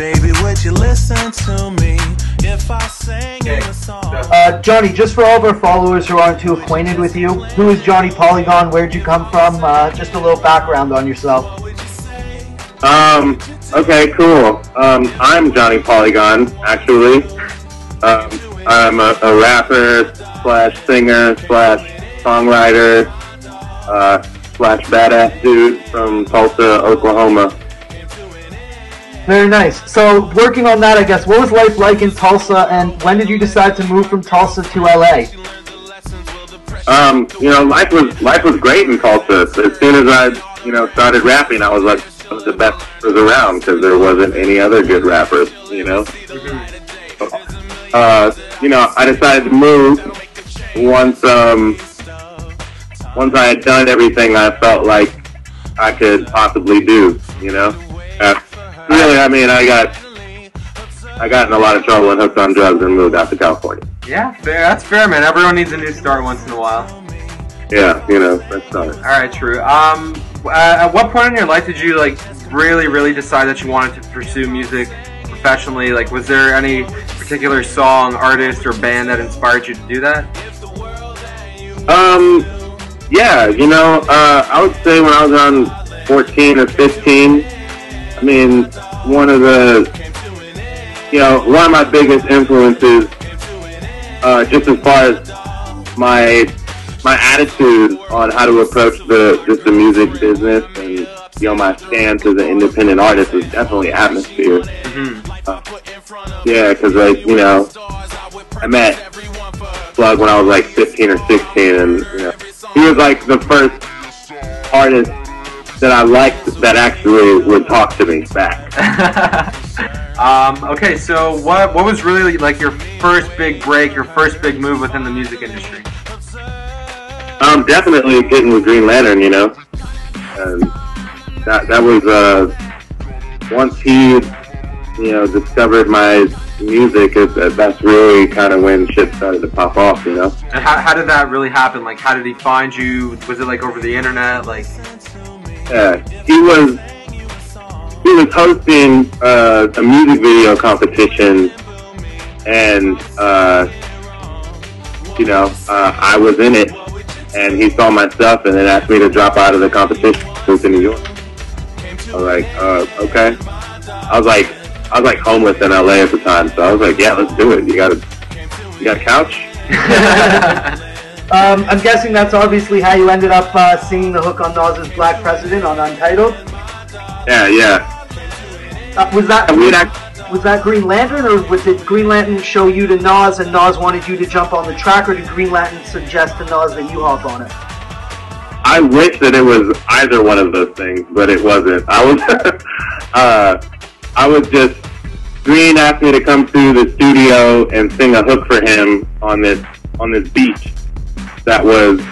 Baby, would you listen to me if I sang you a song? Johnny, just for all of our followers who aren't too acquainted with you, who is Johnny Polygon? Where'd you come from? Just a little background on yourself. Okay, cool. I'm Johnny Polygon, actually. I'm a rapper slash singer slash songwriter slash badass dude from Tulsa, Oklahoma. Very nice. So, working on that, I guess, what was life like in Tulsa, and when did you decide to move from Tulsa to LA? Life was great in Tulsa. As soon as I, started rapping, I was like one of the best rappers around because there wasn't any other good rappers, I decided to move once I had done everything I felt like I could possibly do, Really, I got in a lot of trouble and hooked on drugs and moved out to California. Yeah, fair. That's fair, man. Everyone needs a new start once in a while. Yeah, that's not it. All right, true. At what point in your life did you really decide that you wanted to pursue music professionally? Like, was there any particular song, artist, or band that inspired you to do that? Yeah, I would say when I was around 14 or 15. One of my biggest influences, just as far as my attitude on how to approach the music business and my stance as an independent artist was definitely Atmosphere. Yeah, because I met Slug when I was like 15 or 16, and he was like the first artist that I liked that actually would talk to me back. Okay, so what was really like your first big break, your first big move within the music industry? Definitely getting with Green Lantern, and that was once he discovered my music, that's really kind of when shit started to pop off, And how did that really happen? Like, how did he find you? Was it like over the internet? Like, yeah, he was hosting a music video competition, and I was in it, and he saw my stuff, and then asked me to drop out of the competition to New York. I was like, okay. I was like homeless in LA at the time, so I was like, yeah, let's do it. You got a couch? I'm guessing that's obviously how you ended up singing the hook on Nas's Black President on Untitled? Yeah. Was that Green Lantern, or did Green Lantern show you to Nas and Nas wanted you to jump on the track, or did Green Lantern suggest to Nas that you hop on it? I wish that it was either one of those things, but it wasn't. I was just, Green asked me to come to the studio and sing a hook for him on this beat that was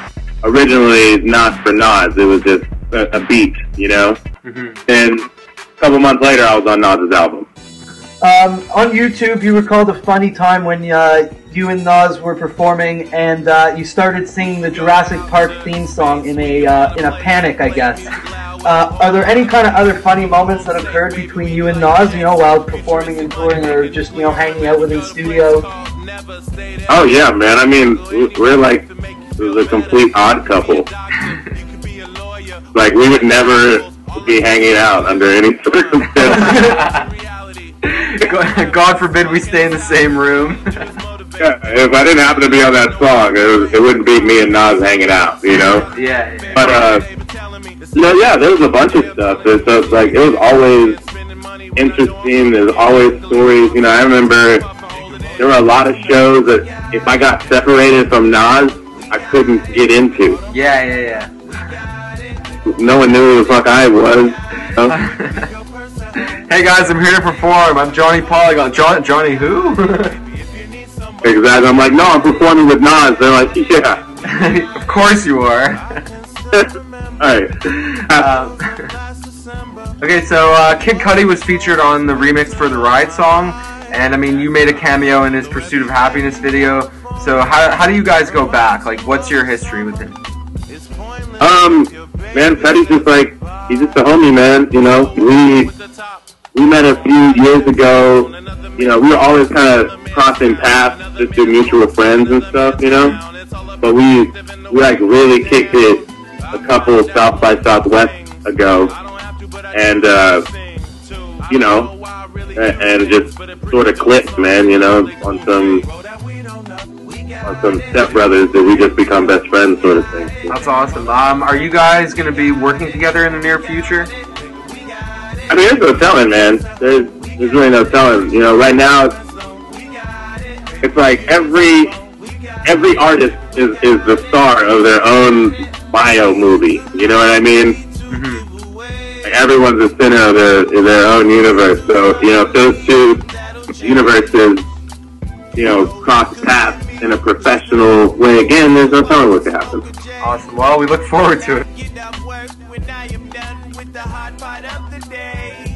originally not for Nas. It was just a beat, And a couple months later, I was on Nas's album. On YouTube, you recalled a funny time when you and Nas were performing, and you started singing the Jurassic Park theme song in a panic, I guess. Are there any kind of other funny moments that occurred between you and Nas, while performing and touring, or just hanging out within studio? Oh yeah, man. We're like, it was a complete odd couple. Like, we would never be hanging out under any circumstances. God forbid we stay in the same room. Yeah, if I didn't happen to be on that song, it wouldn't be me and Nas hanging out, Yeah. But yeah, there was a bunch of stuff. So it was always interesting. There's always stories. I remember there were a lot of shows that if I got separated from Nas, I couldn't get into. Yeah. No one knew who the fuck I was. Hey guys, I'm here to perform. I'm Johnny Polygon. Johnny who? Exactly. I'm like, no, I'm performing with Nas. They're like, yeah. Of course you are. Alright. Okay, so Kid CuDi was featured on the remix for the Riot Song, and you made a cameo in his Pursuit of Happiness video. So how do you guys go back? Like, what's your history with him? Man, CuDi's just he's just a homie, man. we met a few years ago. You know, we were always kind of crossing paths just through mutual friends and stuff, you know. But we like really kicked it a couple of South by Southwest ago, and you know, and just sort of clicked, man. You know, on some stepbrothers that we just become best friends, sort of thing. That's awesome. Are you guys going to be working together in the near future? I mean, there's no telling, man. There's really no telling. You know, right now it's like every artist is the star of their own bio movie. You know what I mean? Mm-hmm. Like everyone's the center of their own universe. So, you know, if those two universes, you know, cross paths in a professional way again, there's no telling what could happen. Awesome. Well, we look forward to it. Get up work when I am done with the hard part of the day.